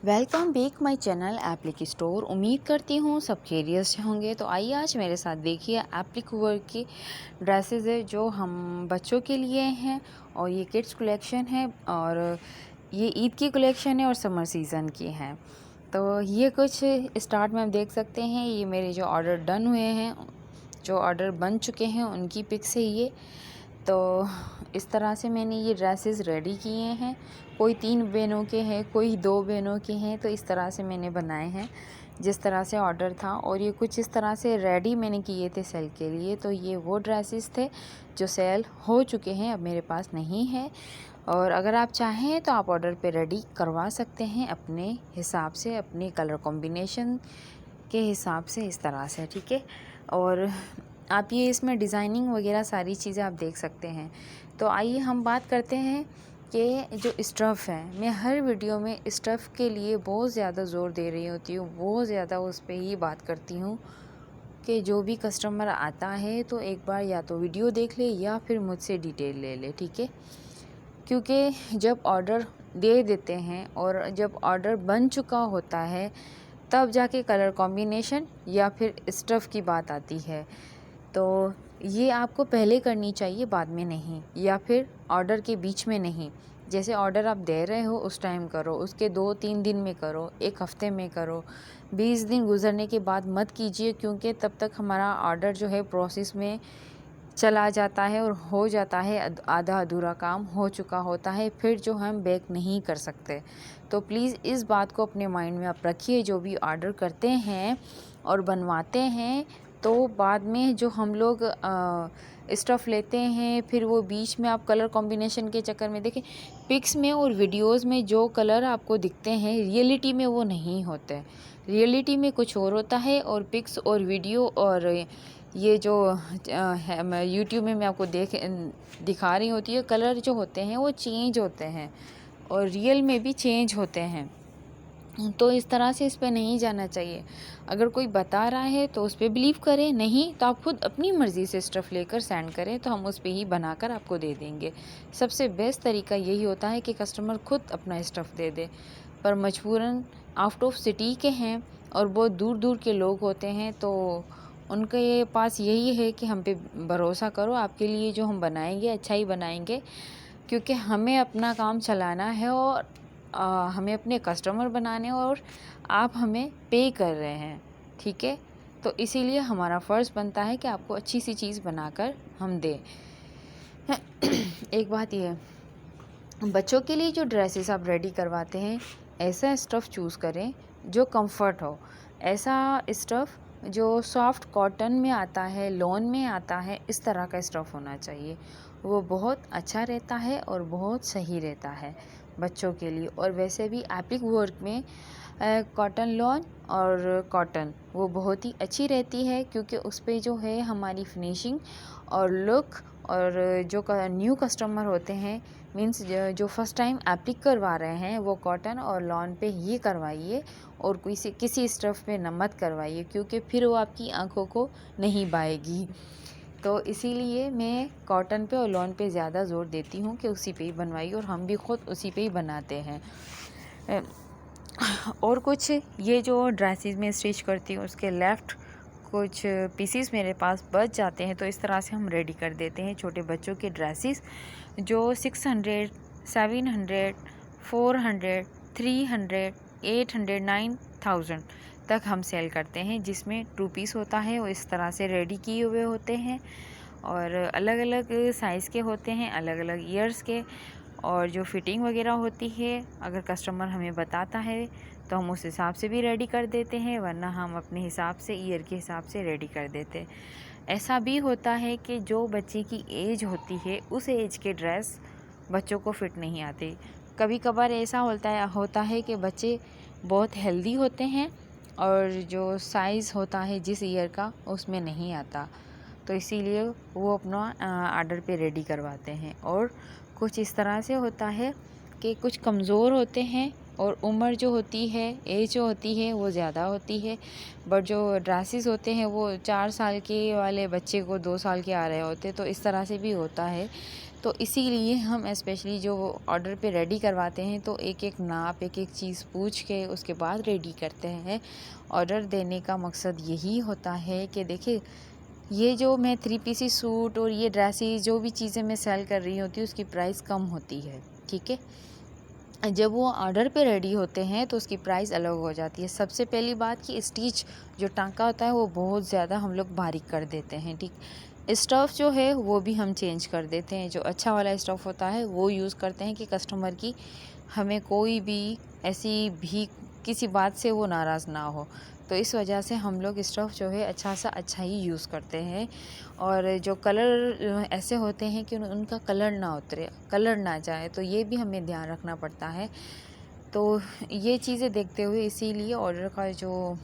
Welcome back my channel applique store. उम्मीद करती हूँ सब खैरियत से होंगे। तो आइए आज मेरे साथ देखिए एप्लिक वर्क की ड्रेसेस है जो हम बच्चों के लिए हैं और ये किड्स कलेक्शन है और ये ईद की कलेक्शन है और समर सीज़न की हैं। तो ये कुछ स्टार्ट में हम देख सकते हैं, ये मेरे जो ऑर्डर डन हुए हैं, जो ऑर्डर बन चुके हैं उनकी पिक्स है ये। तो इस तरह से मैंने ये ड्रेसेस रेडी किए हैं। कोई 3 बहनों के हैं, कोई 2 बहनों के हैं, तो इस तरह से मैंने बनाए हैं जिस तरह से ऑर्डर था। और ये कुछ इस तरह से रेडी मैंने किए थे सेल के लिए। तो ये वो ड्रेसेस थे जो सेल हो चुके हैं, अब मेरे पास नहीं है। और अगर आप चाहें तो आप ऑर्डर पे रेडी करवा सकते हैं अपने हिसाब से, अपने कलर कॉम्बिनेशन के हिसाब से, इस तरह से, ठीक है। और आप ये इसमें डिज़ाइनिंग वगैरह सारी चीज़ें आप देख सकते हैं। तो आइए हम बात करते हैं कि जो स्टफ़ है, मैं हर वीडियो में स्टफ़ के लिए बहुत ज़्यादा ज़ोर दे रही होती हूँ, बहुत ज़्यादा उस पे ही बात करती हूँ कि जो भी कस्टमर आता है तो एक बार या तो वीडियो देख ले या फिर मुझसे डिटेल ले ले, ठीक है। क्योंकि जब ऑर्डर दे देते हैं और जब ऑर्डर बन चुका होता है तब जाके कलर कॉम्बिनेशन या फिर स्टफ़ की बात आती है। तो ये आपको पहले करनी चाहिए, बाद में नहीं, या फिर ऑर्डर के बीच में नहीं। जैसे ऑर्डर आप दे रहे हो उस टाइम करो, उसके 2-3 दिन में करो, 1 हफ़्ते में करो, 20 दिन गुजरने के बाद मत कीजिए, क्योंकि तब तक हमारा ऑर्डर जो है प्रोसेस में चला जाता है और हो जाता है, आधा अधूरा काम हो चुका होता है, फिर जो हम बैक नहीं कर सकते। तो प्लीज़ इस बात को अपने माइंड में आप रखिए, जो भी ऑर्डर करते हैं और बनवाते हैं तो बाद में जो हम लोग स्टफ़ लेते हैं, फिर वो बीच में आप कलर कॉम्बिनेशन के चक्कर में देखें, पिक्स में और वीडियोस में जो कलर आपको दिखते हैं रियलिटी में वो नहीं होते। रियलिटी में कुछ और होता है और पिक्स और वीडियो और ये जो है, मैं यूट्यूब में मैं आपको दिखा रही होती है, कलर जो होते हैं वो चेंज होते हैं और रियल में भी चेंज होते हैं। तो इस तरह से इस पे नहीं जाना चाहिए। अगर कोई बता रहा है तो उस पे बिलीव करें, नहीं तो आप खुद अपनी मर्ज़ी से स्टफ़ लेकर सेंड करें, तो हम उस पे ही बनाकर आपको दे देंगे। सबसे बेस्ट तरीका यही होता है कि कस्टमर खुद अपना स्टफ़ दे दे। पर मजबूरन आउट ऑफ सिटी के हैं और बहुत दूर दूर के लोग होते हैं, तो उनके पास यही है कि हम पे भरोसा करो, आपके लिए जो हम बनाएंगे अच्छा ही बनाएंगे, क्योंकि हमें अपना काम चलाना है और हमें अपने कस्टमर बनाने और आप हमें पे कर रहे हैं, ठीक है। तो इसीलिए हमारा फ़र्ज़ बनता है कि आपको अच्छी सी चीज़ बनाकर हम दें। एक बात ये है, बच्चों के लिए जो ड्रेसेस आप रेडी करवाते हैं, ऐसा स्टफ़ चूज़ करें जो कंफर्ट हो। ऐसा स्टफ़ जो सॉफ्ट कॉटन में आता है, लॉन में आता है, इस तरह का स्टफ़ होना चाहिए। वो बहुत अच्छा रहता है और बहुत सही रहता है बच्चों के लिए। और वैसे भी एप्लिक वर्क में कॉटन लॉन और कॉटन वो बहुत ही अच्छी रहती है, क्योंकि उस पे जो है हमारी फिनिशिंग और लुक, और जो न्यू कस्टमर होते हैं, मीन्स जो फर्स्ट टाइम एप्लिक करवा रहे हैं, वो कॉटन और लॉन पे ही करवाइए और किसी स्टफ़ पे न मत करवाइए, क्योंकि फिर वो आपकी आंखों को नहीं भाएगी। तो इसीलिए मैं कॉटन पे और लॉन पे ज़्यादा ज़ोर देती हूँ कि उसी पे ही बनवाइए, और हम भी खुद उसी पे ही बनाते हैं। और कुछ ये जो ड्रेसेस में स्टिच करती हूँ उसके लेफ़्ट कुछ पीसीस मेरे पास बच जाते हैं, तो इस तरह से हम रेडी कर देते हैं छोटे बच्चों के ड्रेसेस जो 600, 700, 400, 300, 800, 9000 तक हम सेल करते हैं, जिसमें 2 पीस होता है। वो इस तरह से रेडी किए हुए होते हैं और अलग अलग साइज़ के होते हैं, अलग अलग ईयर्स के, और जो फिटिंग वगैरह होती है अगर कस्टमर हमें बताता है तो हम उस हिसाब से भी रेडी कर देते हैं, वरना हम अपने हिसाब से ईयर के हिसाब से रेडी कर देते। ऐसा भी होता है कि जो बच्चे की एज होती है उस एज के ड्रेस बच्चों को फिट नहीं आते। कभी कभार ऐसा होता है कि बच्चे बहुत हेल्दी होते हैं और जो साइज़ होता है जिस ईयर का उसमें नहीं आता, तो इसीलिए वो अपना ऑर्डर पे रेडी करवाते हैं। और कुछ इस तरह से होता है कि कुछ कमज़ोर होते हैं और उम्र जो होती है, एज जो होती है वो ज़्यादा होती है, बट जो ड्रेसेस होते हैं वो 4 साल के वाले बच्चे को 2 साल के आ रहे होते, तो इस तरह से भी होता है। तो इसीलिए हम स्पेशली जो ऑर्डर पे रेडी करवाते हैं तो एक एक नाप, एक एक चीज़ पूछ के उसके बाद रेडी करते हैं। ऑर्डर देने का मकसद यही होता है कि देखिए, ये जो मैं 3 पीसी सूट और ये ड्रेसेस जो भी चीज़ें मैं सेल कर रही होती हूँ उसकी प्राइस कम होती है, ठीक है। जब वो ऑर्डर पे रेडी होते हैं तो उसकी प्राइस अलग हो जाती है। सबसे पहली बात कि स्टिच जो टाँका होता है वो बहुत ज़्यादा हम लोग बारीक कर देते हैं, ठीक। स्टफ़ जो है वो भी हम चेंज कर देते हैं, जो अच्छा वाला स्टफ़ होता है वो यूज़ करते हैं कि कस्टमर की हमें कोई भी ऐसी भी किसी बात से वो नाराज़ ना हो। तो इस वजह से हम लोग स्टफ़ जो है अच्छा सा अच्छा ही यूज़ करते हैं। और जो कलर ऐसे होते हैं कि उनका कलर ना उतरे, कलर ना जाए, तो ये भी हमें ध्यान रखना पड़ता है। तो ये चीज़ें देखते हुए इसीलिए ऑर्डर का जो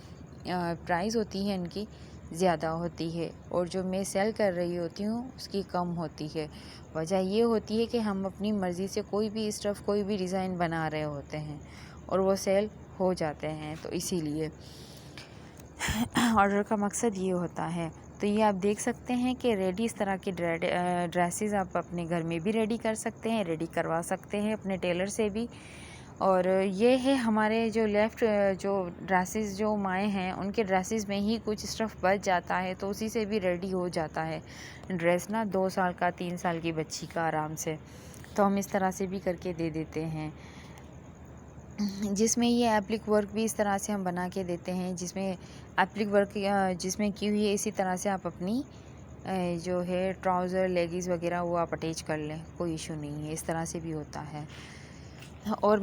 प्राइस होती है इनकी ज़्यादा होती है और जो मैं सेल कर रही होती हूँ उसकी कम होती है। वजह ये होती है कि हम अपनी मर्ज़ी से कोई भी स्टफ़, कोई भी डिज़ाइन बना रहे होते हैं और वो सेल हो जाते हैं, तो इसीलिए ऑर्डर का मकसद ये होता है। तो ये आप देख सकते हैं कि रेडी इस तरह की ड्रेसेस आप अपने घर में भी रेडी कर सकते हैं, रेडी करवा सकते हैं अपने टेलर से भी। और ये है हमारे जो जो ड्रेसेस जो माएँ हैं उनके ड्रेसेस में ही कुछ स्टफ़ बच जाता है तो उसी से भी रेडी हो जाता है ड्रेस ना, 2 साल का 3 साल की बच्ची का आराम से। तो हम इस तरह से भी करके दे देते हैं, जिसमें ये एप्लिक वर्क भी इस तरह से हम बना के देते हैं, जिसमें एप्लिक वर्क जिसमें की हुई है इसी तरह से आप अपनी जो है ट्राउज़र, लेगिंग्स वगैरह वो आप अटैच कर लें, कोई इशू नहीं है, इस तरह से भी होता है। और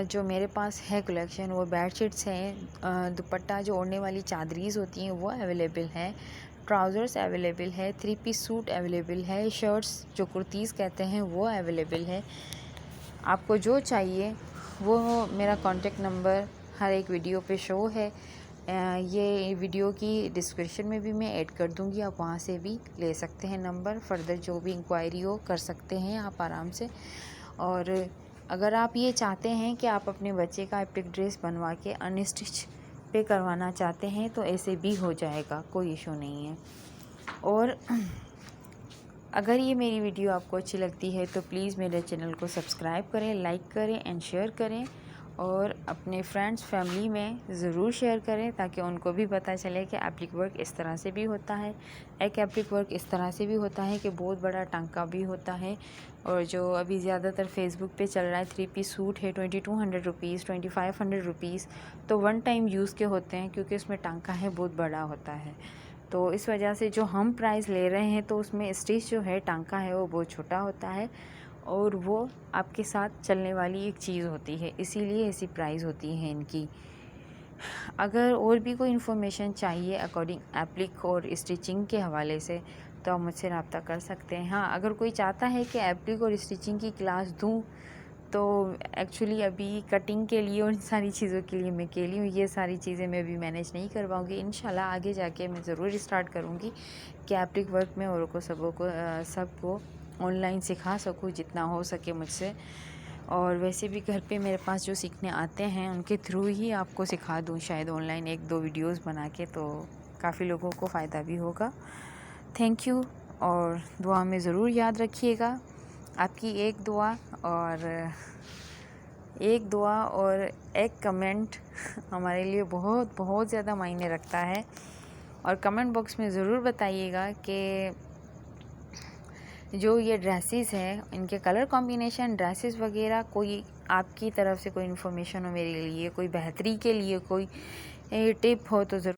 जो मेरे पास है कलेक्शन वो बेडशीट्स हैं, दुपट्टा जो ओढ़ने वाली चादरीज़ होती हैं वो अवेलेबल है, ट्राउज़र्स अवेलेबल है, 3 पीस सूट अवेलेबल है, शर्ट्स जो कुर्तीज़ कहते हैं वो अवेलेबल है। आपको जो चाहिए वो मेरा कॉन्टेक्ट नंबर हर एक वीडियो पे शो है। ये वीडियो की डिस्क्रिप्शन में भी मैं ऐड कर दूंगी, आप वहाँ से भी ले सकते हैं नंबर। फर्दर जो भी इंक्वायरी हो कर सकते हैं आप आराम से। और अगर आप ये चाहते हैं कि आप अपने बच्चे का एप्लिक ड्रेस बनवा के अनस्टिच पे करवाना चाहते हैं तो ऐसे भी हो जाएगा, कोई इशू नहीं है। और अगर ये मेरी वीडियो आपको अच्छी लगती है तो प्लीज़ मेरे चैनल को सब्सक्राइब करें, लाइक करें एंड शेयर करें और अपने फ्रेंड्स फैमिली में ज़रूर शेयर करें ताकि उनको भी पता चले कि एप्लिक वर्क इस तरह से भी होता है। एक एप्लिक वर्क इस तरह से भी होता है कि बहुत बड़ा टांका भी होता है। और जो अभी ज़्यादातर फेसबुक पे चल रहा है 3 पीस सूट है 2200 रुपीज़, 2500 रुपीज़, तो वन टाइम यूज़ के होते हैं क्योंकि उसमें टांका है बहुत बड़ा होता है। तो इस वजह से जो हम प्राइस ले रहे हैं तो उसमें स्टिच जो है टांका है वो बहुत छोटा होता है और वो आपके साथ चलने वाली एक चीज़ होती है, इसीलिए ऐसी प्राइस होती है इनकी। अगर और भी कोई इन्फॉर्मेशन चाहिए अकॉर्डिंग एप्लिक और स्टिचिंग के हवाले से तो आप मुझसे रब्ता कर सकते हैं। हाँ, अगर कोई चाहता है कि एप्लिक और स्टिचिंग की क्लास दूँ तो एक्चुअली अभी कटिंग के लिए और इन सारी चीज़ों के लिए मैं अकेली हूँ, ये सारी चीज़ें मैं भी मैनेज नहीं कर पाऊँगी। इंशाल्लाह आगे जाके मैं ज़रूर स्टार्ट करूँगी कि एप्लिक वर्क में औरों को सबको ऑनलाइन सिखा सकूँ जितना हो सके मुझसे। और वैसे भी घर पे मेरे पास जो सीखने आते हैं उनके थ्रू ही आपको सिखा दूँ शायद ऑनलाइन 1-2 वीडियोज़ बना के, तो काफ़ी लोगों को फ़ायदा भी होगा। थैंक यू और दुआ में ज़रूर याद रखिएगा। आपकी एक दुआ और एक कमेंट हमारे लिए बहुत बहुत ज़्यादा मायने रखता है। और कमेंट बॉक्स में ज़रूर बताइएगा कि जो ये ड्रेसेस हैं इनके कलर कॉम्बिनेशन, ड्रेसेस वगैरह, कोई आपकी तरफ से कोई इन्फॉर्मेशन हो मेरे लिए, कोई बेहतरी के लिए कोई टिप हो तो ज़रूर